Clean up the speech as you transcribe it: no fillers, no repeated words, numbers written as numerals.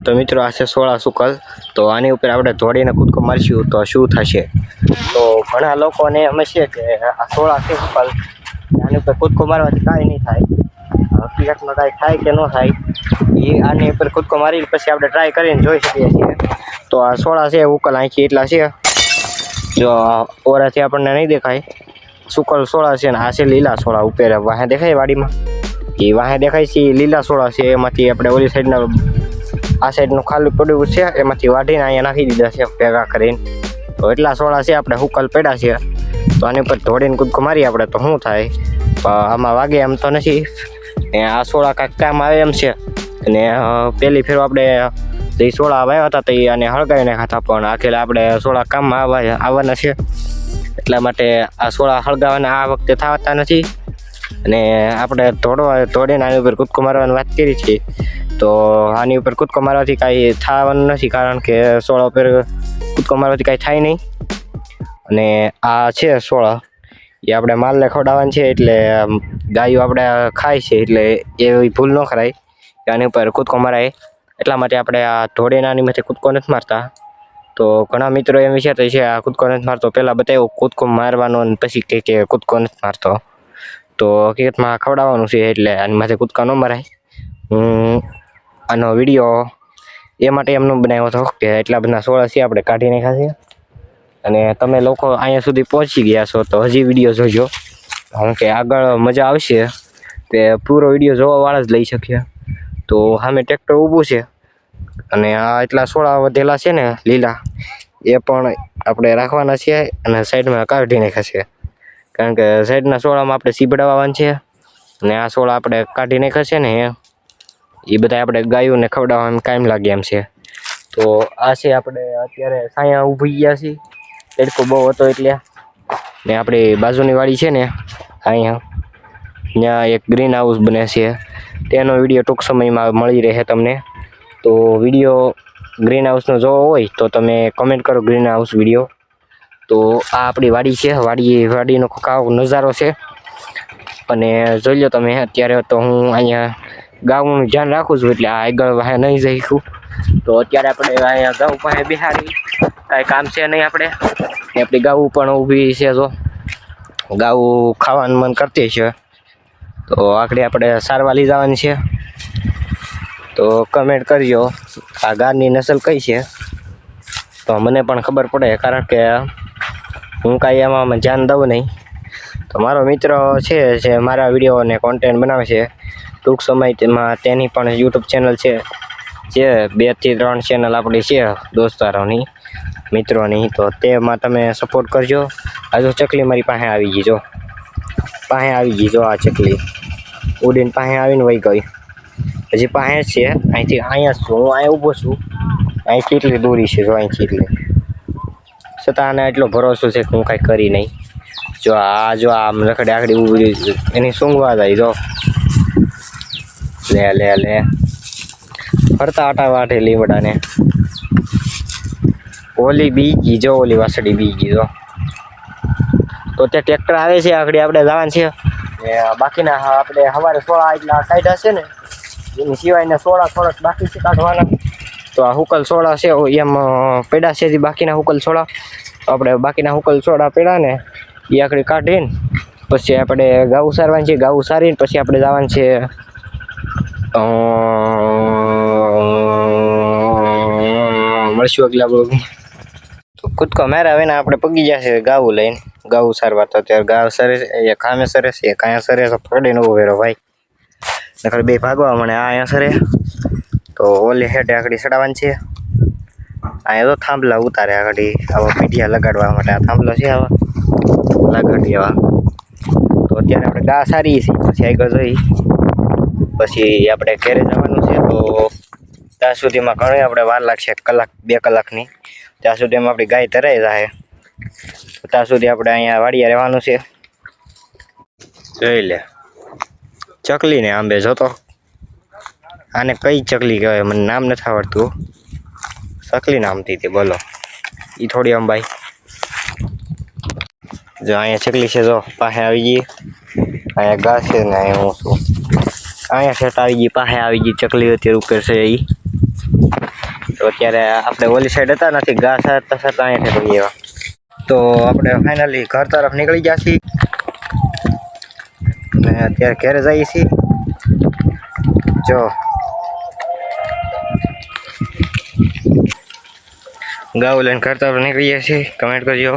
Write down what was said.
તો મિત્રો આ છે 16 સુકલ। તો આની ઉપર આપણે ધોડીને કૂદકો મારશું તો શું થશે? તો ઘણા લોકોને એમ છે કે આ 16 છે સુકલ, આની ઉપર કૂદકો મારવાથી કાંઈ નહીં થાય। હકીકતમાં કાંઈ થાય કે ન થાય એ આની ઉપર કૂદકો મારી પછી આપણે ટ્રાય કરીને જોઈ શકીએ છીએ। તો આ 16 છે ઉકલ અહીંથી એટલા છે, જો ઓરાથી આપણને નહીં દેખાય। સુકલ 16 છે ને આ છે લીલા 16 ઉપર વાહે દેખાય વાડીમાં, એ વાહે દેખાય છે લીલા 16 છે। એમાંથી આપણે ઓલી સાઈડના આ સાઈડનું ખાલી પડ્યું છે એમાંથી વાઢીને અહીંયા નાખી દીધા છે ભેગા કરીને। તો એટલા 16 છે આપણે હુકલ પડ્યા છે। તો આની ઉપર ધોડીને કૂદકો મારીએ આપણે તો શું થાય? આમાં વાગે એમ તો નથી, આ 16 કાંઈક કામ આવે એમ છે। અને પહેલી ફેર આપણે જે 16 આવ્યા હતા તો એ આને હળગાવી નાખ્યા હતા, પણ આખેલા આપણે 16 કામમાં આવવાના છે એટલા માટે આ 16 હળગાવાના આ વખતે થતા નથી। અને આપણે ધોડીને આની ઉપર કૂદકો મારવાની વાત કરી છે, તો આની ઉપર કૂદકો મારવાથી કાંઈ થવાનું નથી, કારણ કે 16 ઉપર કૂદકો મારવાથી કાંઈ થાય નહીં। અને આ છે 16 એ આપણે માલને ખવડાવવાની છે, એટલે ગાયો આપણે ખાય છે એટલે એવી ભૂલ ન કરાય કે આની ઉપર કૂદકો મરાય। એટલા માટે આપણે આ ધોડીને આની માથે કૂદકો નથી મારતા। તો ઘણા મિત્રો એમ વિચારતા છે આ કૂદકો નથી મારતો, પહેલાં બતાવ્યું કૂદકો મારવાનો અને પછી કે કૂદકો નથી મારતો। તો હકીકતમાં ખવડાવવાનું છે એટલે આની માથે કૂદકા ન મરાય। હું આનો વિડીયો એ માટે એમનો બનાવ્યો હતો કે એટલા બધા 16 છે આપણે કાઢી નાખ્યા છે, અને તમે લોકો અહીંયા સુધી પહોંચી ગયા છો તો હજી વિડીયો જોજો, કારણ કે આગળ મજા આવશે તે પૂરો વિડીયો જોવાવાળા જ લઈ શકીએ। તો સામે ટ્રેક્ટર ઊભું છે અને આ એટલા 16 વધેલા છે ને લીલા એ પણ આપણે રાખવાના છે અને સાઈડમાં કાઢી નાખ્યા છે, કારણ કે સાઈડના 16માં આપણે સીબડાવવાનું છે અને આ 16 આપણે કાઢી નાખ્યા છે ને એ બધા આપણે ગાયોને ખવડાવવામાં કાયમ લાગે એમ છે। તો આ છે આપણે અત્યારે સાયા ઊભી ગયા છીએ, તડકો બહુ હતો એટલે। ને આપણી બાજુની વાડી છે ને અહીંયા, ત્યાં એક ગ્રીન હાઉસ બને છે, તેનો વિડીયો ટૂંક સમયમાં મળી રહે તમને। તો વિડીયો ગ્રીન હાઉસનો જોવો હોય તો તમે કમેન્ટ કરો ગ્રીન હાઉસ વિડીયો। તો આ આપણી વાડી છે, વાડીનો કાવો નજારો છે, અને જોઈ લો તમે। અત્યારે તો હું અહીંયા ગાઉનું ધ્યાન રાખું છું એટલે આ આગળ વાહે નહીં જઈશું। તો અત્યારે આપણે અહીંયા ગાઉ પાસે બિહારી કાંઈ કામ છે નહીં આપણે, આપણી ગાઉ પણ ઊભી છે, જો ગાઉ ખાવાનું મન કરતી છે, તો આખડી આપણે સારવા લઈ જવાની છે। તો કમેન્ટ કરજો આ ગાયની નસલ કઈ છે, તો મને પણ ખબર પડે, કારણ કે હું કાંઈ એમાં ધ્યાન દઉં નહીં। તો મારો મિત્ર છે જે મારા વિડીયોને કોન્ટેન્ટ બનાવે છે, ટૂંક સમયમાં તેની પણ યુટ્યુબ ચેનલ છે, જે 2 થી 3 ચેનલ આપણી છે દોસ્તારોની મિત્રોની। તો તેમાં તમે સપોર્ટ કરજો। આ જો ચકલી મારી પાસે આવી ગઈ, જો પાસે આવી ગઈ, જો આ ચકલી ઉડીને પાસે આવીને વહી ગઈ, હજી પાસે જ છે। અહીંથી અહીંયા છું હું, અહીંયા ઊભો છું, અહીંથી એટલી દૂરી છે, જો અહીંથી એટલી, છતાં આને એટલો ભરોસો છે કે હું કાંઈ કરી નહીં। જો આમ રખડે આખડી ઊભી એની સૂંઘવા જાય, જો લે ફરતા આટા વાટે લીમડાને। ઓલી બી ગઈ, જો ઓલી વાસળી બી ગઈ, જો તો ત્યાં ટ્રેક્ટર આવે છે, આગળ આપણે જવાનું છે। બાકીના આપણે સવારે 16 એટલા કાઢ્યા છે ને, એની સિવાયના 16 થોડાક બાકી છે કાઢવાના। તો આ હુકલ 16 છે એમ પેડા છે, બાકીના હુકલ 16 આપણે બાકીના હુકલ 16 પેડા ને એ આગળ કાઢીને પછી આપણે ગાઉ સારવાની છે, ગાઉ સારીને પછી આપણે જવાનું છે મળશું આગલા બ્લોગમાં। તો કૂદકો માર્યા હોય ને આપણે પગી જશે ગાઉ લઈને, ગાઉ સારવા। તો અત્યારે ગાઉ સરે છે, એ ખામે સરે છે, એક અહીંયા સરે તો પકડીને ઉભો રહ્યો ભાઈ, નકર બે ભાગવા મને આ અહીંયા સરે। તો ઓલી હેઠે આખડી ચડાવવાની છે, અહીંયા તો થાંભલા ઉતારે આખડી આવા પીઠિયા લગાડવા માટે, આ થાંભલો છે આવા લગાડી આવા। તો અત્યારે આપણે ગા સારી છે, પછી આગળ જોઈ પછી આપણે ઘરે જવાનું છે। તો ત્યાં સુધીમાં ઘણી આપણે વાર લાગશે, 1 કલાક 2 કલાકની, ત્યાં સુધીમાં આપણી ગાય તરાઈ જાય, ત્યાં સુધી આપણે અહીંયા વાડીએ રહેવાનું છે। જોઈ લે ચકલીને આંબે જોતો, આને કઈ ચકલી કહેવાય મને નામ નથી આવડતું, ચકલી નામથી હતી બોલો, એ થોડી અંબાઈ। જો અહીંયા ચકલી છે, જો પાસે આવી ગઈ, અહીંયા ઘાસ છે ને અહીંયા હું છું, અહીંયા સેટ આવી ગઈ, પાસે આવી ગઈ ચકલી અત્યારે ઉપર છે એ। તો અત્યારે આપણે ઓલી સાઈડ હતા નથી ઘાસ સારતા સારતા અહીંયા ઠેકડી એવા તો આપણે ફાઇનલી ઘર તરફ નીકળી ગયા છીએ અને અત્યારે ઘરે જઈએ છીએ જો ગાઉ લઈને ઘર તરફ નીકળી ગયા છીએ કમેન્ટ કરજો